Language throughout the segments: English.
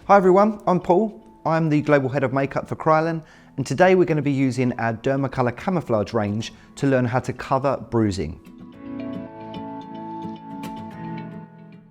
Hi everyone, I'm Paul. I'm the Global Head of Makeup for Kryolan, and today we're going to be using our Dermacolor Camouflage range to learn how to cover bruising.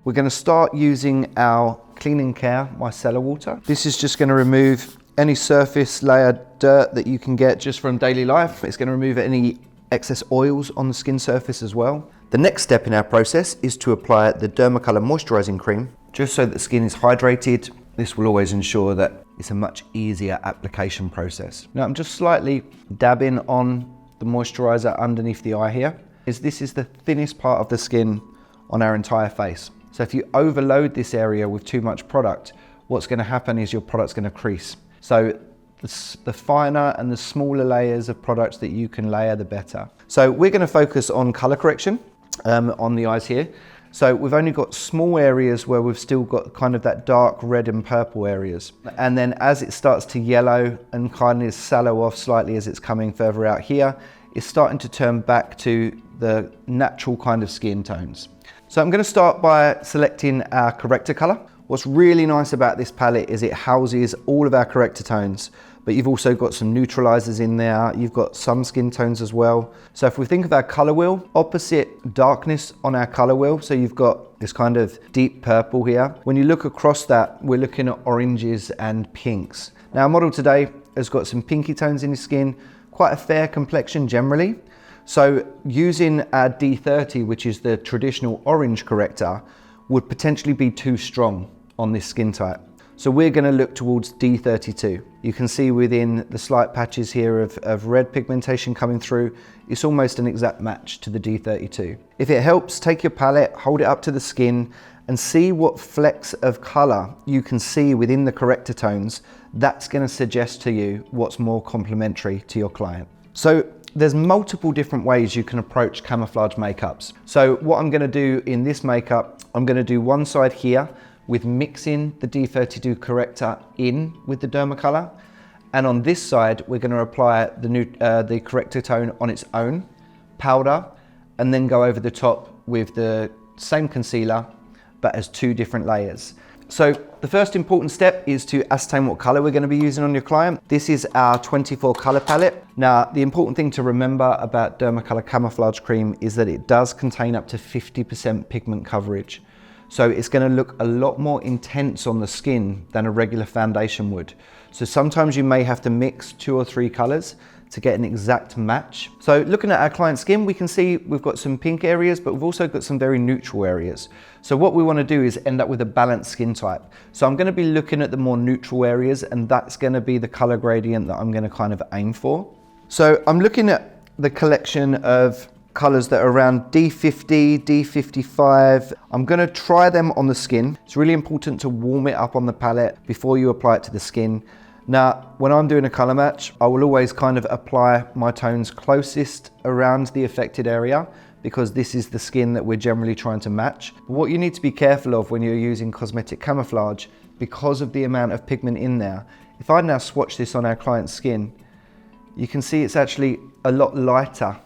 We're going to start using our Clean & Care micellar water. This is just going to remove any surface layer dirt that you can get just from daily life. It's going to remove any excess oils on the skin surface as well. The next step in our process is to apply the Dermacolor moisturizing cream, just so that the skin is hydrated. This will always ensure that it's a much easier application process. Now I'm just slightly dabbing on the moisturizer underneath the eye here, as this is the thinnest part of the skin on our entire face. So if you overload this area with too much product, what's going to happen is your product's going to crease. So the finer and the smaller layers of products that you can layer, the better. So we're going to focus on color correction on the eyes here. So we've only got small areas where we've still got kind of that dark red and purple areas. And then as it starts to yellow and kind of sallow off slightly as it's coming further out here, it's starting to turn back to the natural kind of skin tones. So I'm going to start by selecting our corrector color. What's really nice about this palette is it houses all of our corrector tones, but you've also got some neutralizers in there. You've got some skin tones as well. So if we think of our color wheel, opposite darkness on our color wheel, so you've got this kind of deep purple here. When you look across that, we're looking at oranges and pinks. Now our model today has got some pinky tones in his skin, quite a fair complexion generally. So using our D30, which is the traditional orange corrector, would potentially be too strong on this skin type. So we're going to look towards D32. You can see within the slight patches here of red pigmentation coming through, it's almost an exact match to the D32. If it helps, take your palette, hold it up to the skin and see what flecks of color you can see within the corrector tones. That's going to suggest to you what's more complementary to your client. So there's multiple different ways you can approach camouflage makeups. So what I'm going to do in this makeup, I'm going to do one side here with mixing the D32 corrector in with the Dermacolor. And on this side, we're going to apply the corrector tone on its own, powder, and then go over the top with the same concealer, but as two different layers. So the first important step is to ascertain what color we're going to be using on your client. This is our 24 color palette. Now, the important thing to remember about Dermacolor Camouflage Cream is that it does contain up to 50% pigment coverage. So it's going to look a lot more intense on the skin than a regular foundation would. So sometimes you may have to mix 2 or 3 colors to get an exact match. So looking at our client's skin, we can see we've got some pink areas, but we've also got some very neutral areas. So what we want to do is end up with a balanced skin type. So I'm going to be looking at the more neutral areas, and that's going to be the color gradient that I'm going to kind of aim for. So I'm looking at the collection of colors that are around D50, D55. I'm going to try them on the skin. It's really important to warm it up on the palette before you apply it to the skin. Now, when I'm doing a color match, I will always kind of apply my tones closest around the affected area, because this is the skin that we're generally trying to match. But what you need to be careful of when you're using cosmetic camouflage, because of the amount of pigment in there, if I now swatch this on our client's skin, you can see it's actually a lot lighter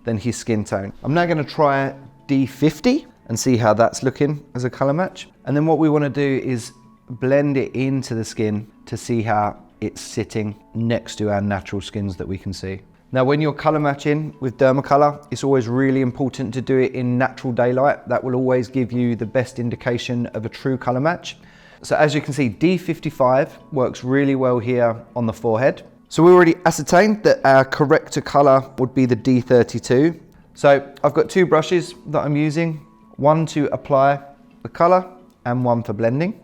than his skin tone. I'm now going to try D50 and see how that's looking as a color match. And then what we want to do is blend it into the skin to see how it's sitting next to our natural skins that we can see. Now, when you're color matching with Dermacolor, it's always really important to do it in natural daylight. That will always give you the best indication of a true color match. So as you can see, D55 works really well here on the forehead. So we already ascertained that our corrector color would be the D32. So I've got 2 brushes that I'm using, one to apply the color and one for blending.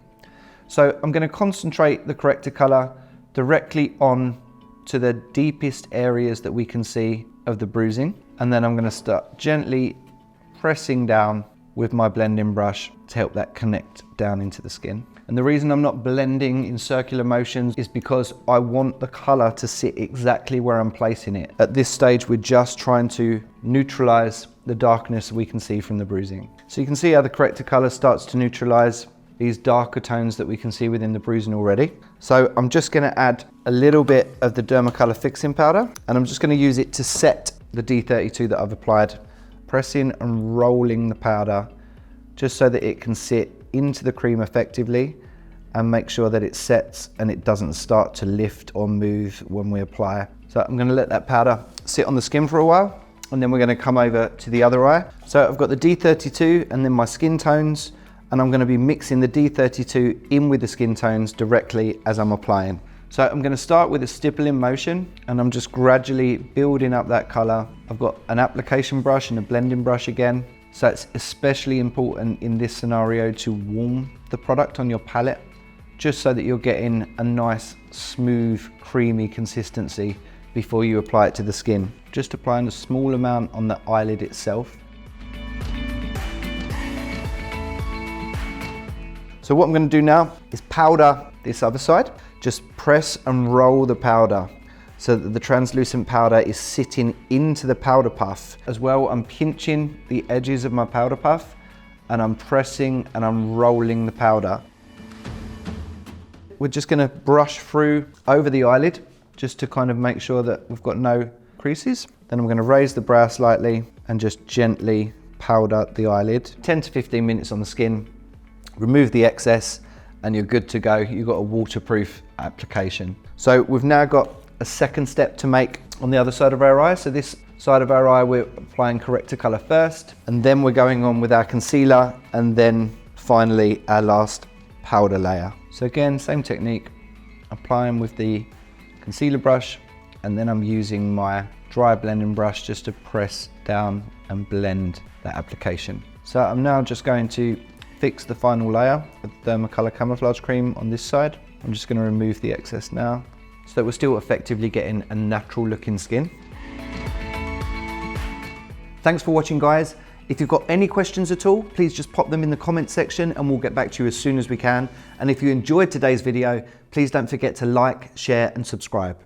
So I'm going to concentrate the corrector color directly on to the deepest areas that we can see of the bruising. And then I'm going to start gently pressing down with my blending brush to help that connect down into the skin. And the reason I'm not blending in circular motions is because I want the color to sit exactly where I'm placing it. At this stage, we're just trying to neutralize the darkness we can see from the bruising. So you can see how the corrector color starts to neutralize these darker tones that we can see within the bruising already. So I'm just going to add a little bit of the Dermacolor fixing powder, and I'm just going to use it to set the D32 that I've applied, pressing and rolling the powder just so that it can sit into the cream effectively and make sure that it sets and it doesn't start to lift or move when we apply. So I'm going to let that powder sit on the skin for a while, and then we're going to come over to the other eye. So I've got the D32 and then my skin tones, and I'm going to be mixing the D32 in with the skin tones directly as I'm applying. So I'm going to start with a stippling motion, and I'm just gradually building up that color. I've got an application brush and a blending brush again. So it's especially important in this scenario to warm the product on your palette, just so that you're getting a nice, smooth, creamy consistency before you apply it to the skin. Just applying a small amount on the eyelid itself. So what I'm going to do now is powder this other side. Just press and roll the powder so that the translucent powder is sitting into the powder puff. As well, I'm pinching the edges of my powder puff, and I'm pressing and I'm rolling the powder. We're just going to brush through over the eyelid just to kind of make sure that we've got no creases. Then I'm going to raise the brow slightly and just gently powder the eyelid. 10 to 15 minutes on the skin. Remove the excess and you're good to go. You've got a waterproof application. So we've now got a second step to make on the other side of our eye. So this side of our eye, we're applying corrector color first, and then we're going on with our concealer, and then finally our last powder layer. So again, same technique, applying with the concealer brush, and then I'm using my dry blending brush just to press down and blend that application. So I'm now just going to fix the final layer with Dermacolor Camouflage Cream on this side. I'm just going to remove the excess now, so that we're still effectively getting a natural looking skin. Thanks for watching, guys. If you've got any questions at all, please just pop them in the comment section and we'll get back to you as soon as we can. And if you enjoyed today's video, please don't forget to like, share and subscribe.